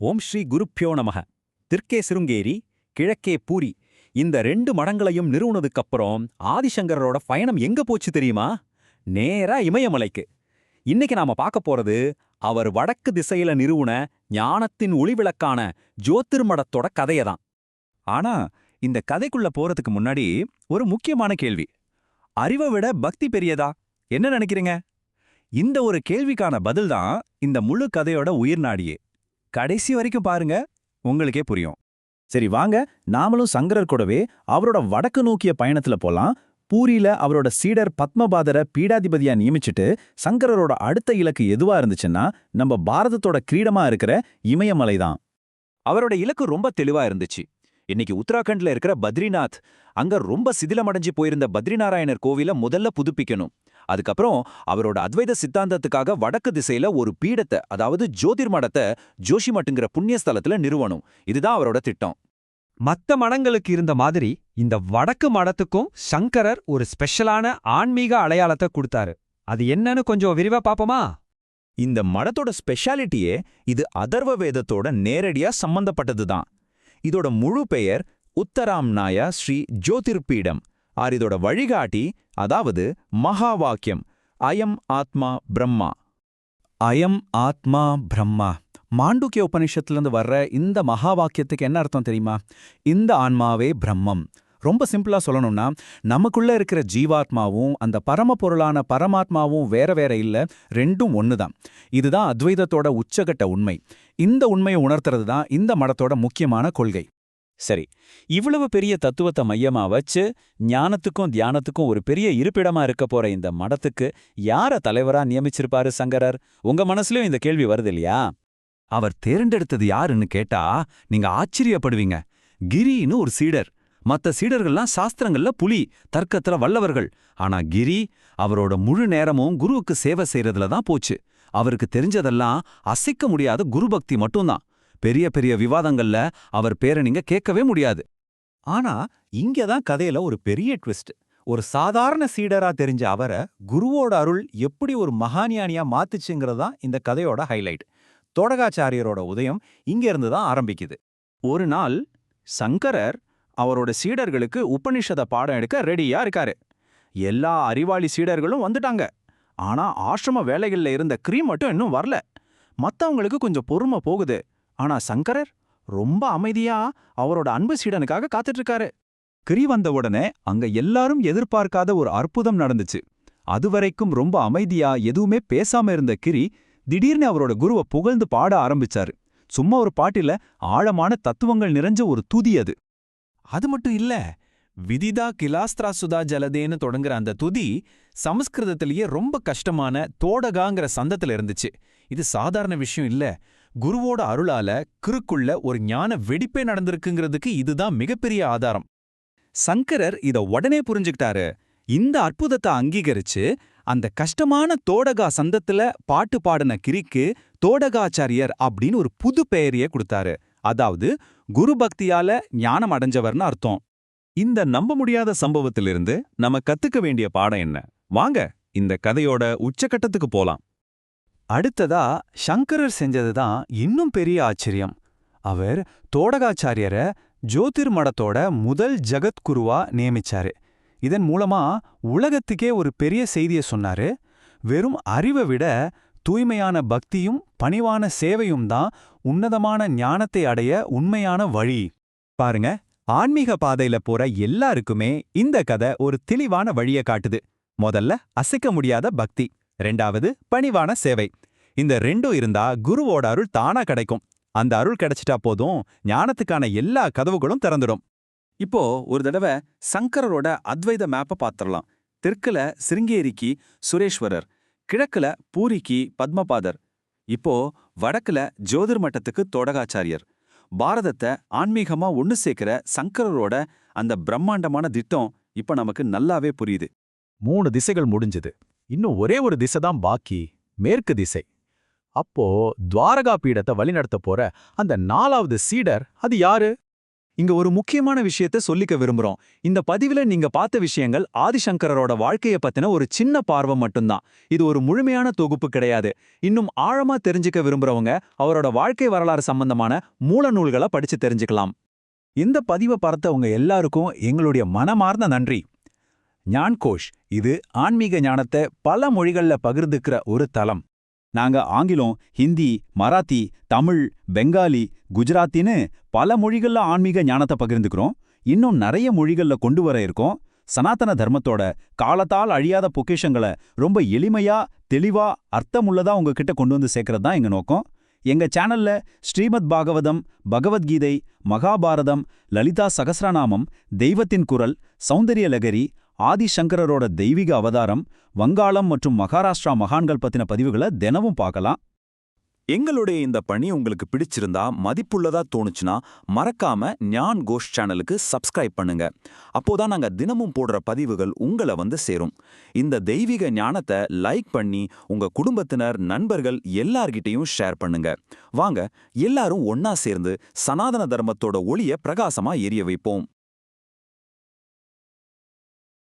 ஓம் ஸ்ரீ குருப்யோ நமக. தெற்கே சிருங்கேரி, கிழக்கே பூரி, இந்த 2 மடங்களையும் நிறுவுனதுக்கப்புறம் ஆதிசங்கரோட பயணம் எங்க போச்சு தெரியுமா? நேரா இமயமலைக்கு. இன்னைக்கு நாம பார்க்க போறது அவர் வடக்கு திசையில நிறுவுன ஞானத்தின் ஒளிவிளக்கான ஜோதிர்மடத்தோட கதையதான். ஆனா இந்த கதைக்குள்ள போறதுக்கு முன்னாடி ஒரு முக்கியமான கேள்வி. அறிவை விட பக்தி பெரியதா? என்ன நினைக்கிறீங்க? இந்த ஒரு கேள்விக்கான பதில் தான் இந்த முழு கதையோட உயிர்நாடியே. கடைசி வரைக்கும் பாருங்க, உங்களுக்கே புரியும். சரி வாங்க, நாமளும் சங்கரர் கூடவே அவரோட வடக்கு நோக்கிய பயணத்துல போலாம். பூரியில அவரோட சீடர் பத்மபாதரை பீடாதிபதியா நியமிச்சுட்டு சங்கரரோட அடுத்த இலக்கு எதுவா இருந்துச்சுன்னா நம்ம பாரதத்தோட கிரீடமா இருக்கிற இமயமலை தான். அவரோட இலக்கு ரொம்ப தெளிவா இருந்துச்சு. இன்னைக்கு உத்தராகண்ட்ல இருக்கிற பத்ரிநாத், அங்க ரொம்ப சிதிலமடைஞ்சு போயிருந்த பத்ரிநாராயணர் கோவில முதல்ல புதுப்பிக்கணும். அதுக்கப்புறம் அவரோட அத்வைத சித்தாந்தத்துக்காக வடக்கு திசையில ஒரு பீடத்தை, அதாவது ஜோதிர்மடத்தை ஜோஷிமட்டுங்கிற புண்ணியஸ்தலத்துல நிறுவனம். இதுதான் அவரோட திட்டம். மத்த மடங்களுக்கு இருந்த மாதிரி இந்த வடக்கு மடத்துக்கும் சங்கரர் ஒரு ஸ்பெஷலான ஆன்மீக அடையாளத்தை கொடுத்தாரு. அது என்னன்னு கொஞ்சம் விரிவா பாப்போமா? இந்த மடத்தோட ஸ்பெஷாலிட்டியே இது அதர்வ வேதத்தோட நேரடியா சம்பந்தப்பட்டதுதான். இதோட முழு பெயர் உத்தராம்நாய ஸ்ரீ ஜோதிர்பீடம். இதோட வழிகாட்டி, அதாவது மகா வாக்கியம் அயம் ஆத்மா பிரம்மா. அயம் ஆத்மா பிரம்மா மாண்டூக்கிய உபனிஷத்துலேருந்து வர்ற இந்த மகா வாக்கியத்துக்கு என்ன அர்த்தம் தெரியுமா? இந்த ஆன்மாவே பிரம்மம். ரொம்ப சிம்பிளா சொல்லணும்னா, நமக்குள்ள இருக்கிற ஜீவாத்மாவும் அந்த பரமபொருளான பரமாத்மாவும் வேற வேற இல்ல, ரெண்டும் ஒண்ணுதான். இதுதான் அத்வைதத்தோட உச்சகட்ட உண்மை. இந்த உண்மையை உணர்த்துறது தான் இந்த மடத்தோட முக்கியமான கொள்கை. சரி, இவ்வளவு பெரிய தத்துவத்தை மையமா வச்சு ஞானத்துக்கும் தியானத்துக்கும் ஒரு பெரிய இருப்பிடமா இருக்க போற இந்த மடத்துக்கு யார தலைவரா நியமிச்சிருப்பாரு சங்கரர்? உங்க மனசுலயும் இந்த கேள்வி வருது இல்லையா? அவர் தேர்ந்தெடுத்தது யாருன்னு கேட்டா நீங்க ஆச்சரியப்படுவீங்க. கிரின்னு ஒரு சீடர். மத்த சீடர்கள்லாம் சாஸ்திரங்கள்ல புலி, தர்க்கத்துல வல்லவர்கள். ஆனா கிரி அவரோட முழு நேரமும் குருவுக்கு சேவை செய்யறதுல தான் போச்சு. அவருக்கு தெரிஞ்சதெல்லாம் அசைக்க முடியாத குருபக்தி மட்டும்தான். பெரிய பெரிய விவாதங்கள்ல அவர் பேரை நீங்க கேட்கவே முடியாது. ஆனா இங்கதான் கதையில ஒரு பெரிய ட்விஸ்ட். ஒரு சாதாரண சீடரா தெரிஞ்ச அவரை குருவோட அருள் எப்படி ஒரு மகாஞானியா மாத்துச்சுங்கிறதா இந்த கதையோட ஹைலைட். தோடகாச்சாரியரோட உதயம் இங்க இருந்து தான் ஆரம்பிக்குது. ஒரு நாள் சங்கரர் அவரோட சீடர்களுக்கு உபனிஷத பாடம் எடுக்க ரெடியா இருக்காரு. எல்லா அறிவாளி சீடர்களும் வந்துட்டாங்க. ஆனா ஆசிரம வேலைகள்ல இருந்த கிரி மட்டும் இன்னும் வரல. மத்தவங்களுக்கு கொஞ்சம் பொறுமை போகுது. ஆனா சங்கரர் ரொம்ப அமைதியா அவரோட அன்பு சீடனுக்காக காத்துட்டு இருக்காரு. கிரி வந்த உடனே அங்க எல்லாரும் எதிர்பார்க்காத ஒரு அற்புதம் நடந்துச்சு. அதுவரைக்கும் ரொம்ப அமைதியா எதுவுமே பேசாம இருந்த கிரி திடீர்னு அவரோட குருவை புகழ்ந்து பாட ஆரம்பிச்சாரு. சும்மா ஒரு பாட்டில ஆழமான தத்துவங்கள் நிறைஞ்ச ஒரு துதி அது. அது மட்டும் இல்ல, விதிதா கிலாஸ்திரா சுதா ஜலதேன்னு தொடங்குற அந்த துதி சமஸ்கிருதத்திலேயே ரொம்ப கஷ்டமான தோடகாங்கிற சந்தத்துல இருந்துச்சு. இது சாதாரண விஷயம் இல்ல. குருவோட அருளால கிருக்குள்ள ஒரு ஞான வெடிப்பே நடந்திருக்குங்கிறதுக்கு இதுதான் மிகப்பெரிய ஆதாரம். சங்கரர் இத உடனே புரிஞ்சுக்கிட்டாரு. இந்த அற்புதத்தை அங்கீகரிச்சு அந்த கஷ்டமான தோடகா சந்தத்துல பாட்டு பாடின கிரிக்கு தோடகாச்சாரியர் அப்படின்னு ஒரு புது பெயரையே கொடுத்தாரு. அதாவது குரு பக்தியால ஞானம் அடைஞ்சவர்னு அர்த்தம். இந்த நம்ப முடியாத சம்பவத்திலிருந்து நம்ம கத்துக்க வேண்டிய பாடம் என்ன? வாங்க இந்த கதையோட உச்சகட்டத்துக்கு போலாம். அடுத்ததா சங்கரர் செஞ்சதுதான் இன்னும் பெரிய ஆச்சரியம். அவர் தோடகாச்சாரியரை ஜோதிர்மடத்தோட முதல் ஜகத்குருவா நியமிச்சாரு. இதன் மூலமா உலகத்துக்கே ஒரு பெரிய செய்தியை சொன்னாரு. வெறும் அறிவை விட தூய்மையான பக்தியும் பணிவான சேவையும் தான் உன்னதமான ஞானத்தை அடைய உண்மையான வழி. பாருங்க, ஆன்மீக பாதையில போற எல்லாருக்குமே இந்த கதை ஒரு தெளிவான வழியை காட்டுது. முதல்ல அசைக்க முடியாத பக்தி, 2வது பணிவான சேவை. இந்த ரெண்டும் இருந்தா குருவோட அருள் தானா கிடைக்கும். அந்த அருள் கிடைச்சிட்டா போதும், ஞானத்துக்கான எல்லா கதவுகளும் திறந்துடும். இப்போ ஒரு தடவை சங்கரரோட அத்வைத மேப்பை பார்த்துடலாம். தெற்குல சிருங்கேரிக்கு சுரேஸ்வரர், கிழக்குல பூரிக்கு பத்மபாதர், இப்போ வடக்குல ஜோதிர்மட்டத்துக்கு தோடகாச்சாரியர். பாரதத்தை ஆன்மீகமா ஒன்னு சேர்க்கிற சங்கரரோட அந்த பிரம்மாண்டமான திட்டம் இப்ப நமக்கு நல்லாவே புரியுது. 3 திசைகள் முடிஞ்சது. இன்னும் ஒரே ஒரு திசை தான் பாக்கி, மேற்கு திசை. அப்போ துவாரகா பீடத்தை வழிநடத்த போற அந்த 4வது சீடர் அது யாரு? இங்க ஒரு முக்கியமான விஷயத்த சொல்லிக்க விரும்புறோம். இந்த பதிவுல நீங்க பார்த்த விஷயங்கள் ஆதிசங்கரரோட வாழ்க்கைய பத்தின ஒரு சின்ன பார்வை மட்டும்தான். இது ஒரு முழுமையான தொகுப்பு கிடையாது. இன்னும் ஆழமா தெரிஞ்சுக்க விரும்புறவங்க அவரோட வாழ்க்கை வரலாறு சம்பந்தமான மூல நூல்களை படிச்சு தெரிஞ்சுக்கலாம். இந்த பதிவை பார்த்தவங்க எல்லாருக்கும் எங்களுடைய மனமார்ந்த நன்றி. ஞான்கோஷ் இது ஆன்மீக ஞானத்தை பல மொழிகள்ல பகிர்ந்துக்கிற ஒரு தளம். நாங்க ஆங்கிலம், ஹிந்தி, மராத்தி, தமிழ், பெங்காலி, குஜராத்தின்னு பல மொழிகள்ல ஆன்மீக ஞானத்தை பகிர்ந்துக்கிறோம். இன்னும் நிறைய மொழிகள்ல கொண்டு வர இருக்கோம். சனாதன தர்மத்தோட காலத்தால் அழியாத பொக்கிஷங்களை ரொம்ப எளிமையா, தெளிவா, அர்த்தமுள்ளதா உங்ககிட்ட கொண்டு வந்து சேர்க்கறது தான் எங்க நோக்கம். எங்க சேனல்ல ஸ்ரீமத் பாகவதம், பகவத்கீதை, மகாபாரதம், லலிதா சகஸ்ரநாமம், தெய்வத்தின் குரல், சௌந்தரிய லகரி, ஆதிசங்கரரோட தெய்வீக அவதாரம், வங்காளம் மற்றும் மகாராஷ்டிரா மகான்கள் பத்தின பதிவுகளை தினமும் பார்க்கலாம். எங்களுடைய இந்த பணி உங்களுக்கு பிடிச்சிருந்தா, மதிப்புள்ளதா தோணுச்சுன்னா மறக்காம ஞான் கோஷ் சேனலுக்கு சப்ஸ்கிரைப் பண்ணுங்க. அப்போதான் நாங்க தினமும் போடுற பதிவுகள் உங்களை வந்து சேரும். இந்த தெய்வீக ஞானத்தை லைக் பண்ணி உங்க குடும்பத்தினர், நண்பர்கள் எல்லார்கிட்டையும் ஷேர் பண்ணுங்க. வாங்க எல்லாரும் ஒன்னா சேர்ந்து சனாதன தர்மத்தோட ஒளிய பிரகாசமா எரிய வைப்போம்.